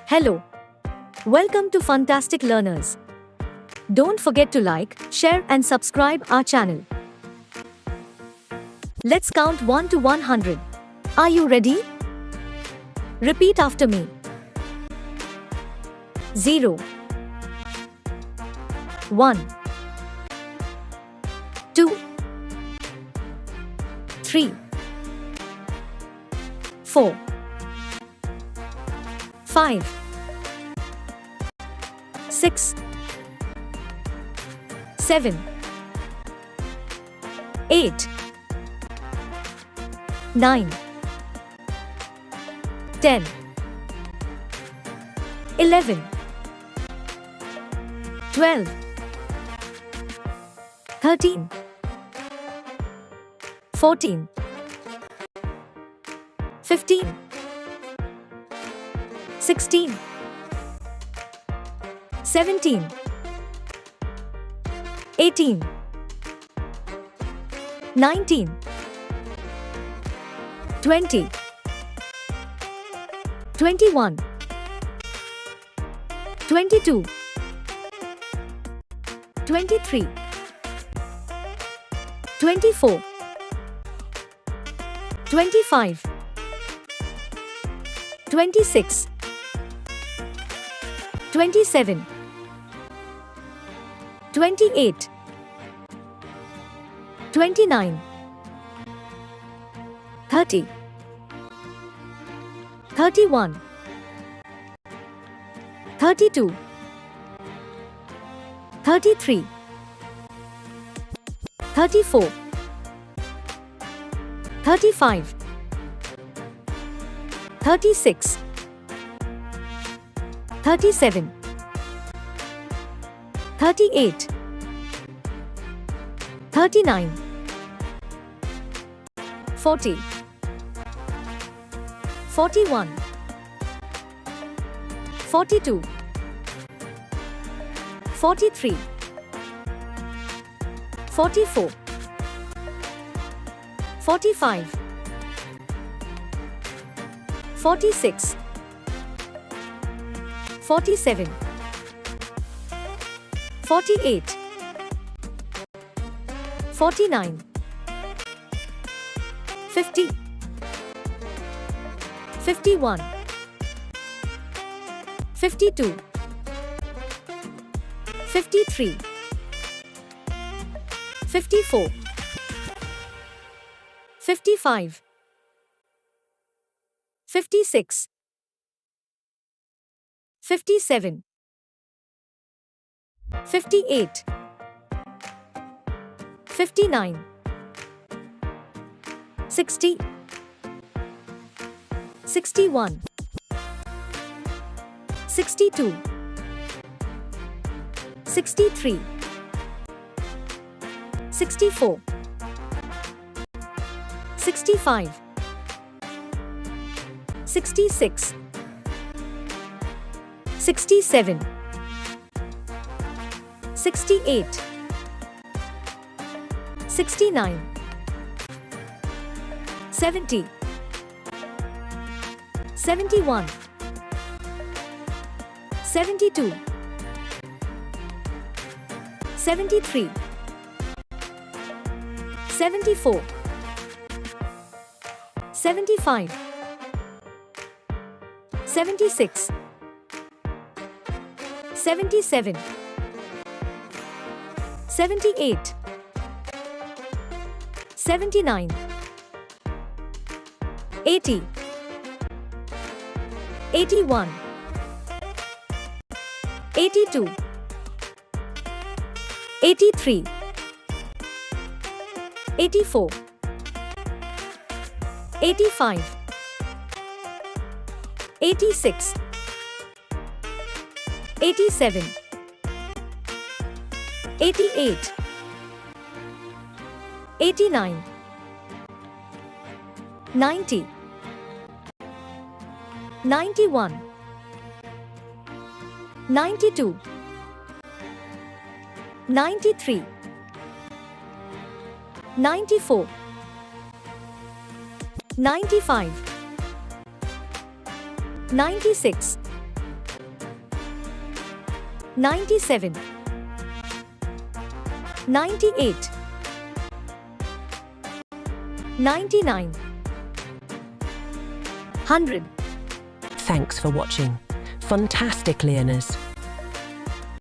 Hello. Welcome to Fantastic Learners. Don't forget to like, share and subscribe our channel. Let's count 1 to 100. Are you ready? Repeat after me. 0 1 2 3 4 5 6 7 8 9 10 11 12 13 14 15 16 17 18 19 20 21 22 23 24 25 26 27 28 29 30 31 32 33 34 35 36 37 38 39 40 41 42 43 44 45 46 47 48 49 50 51 52 53 54 55 56 57 58 59 60 61 62 63 64 65 66 67 68 69 70 71 72 73 74 75 76 77 78 79 80 81 82 83 84 85 86 87 88 89 90 91 92 93 94 95 96 97, 98, 99, 100. Thanks for watching. Fantastic learners.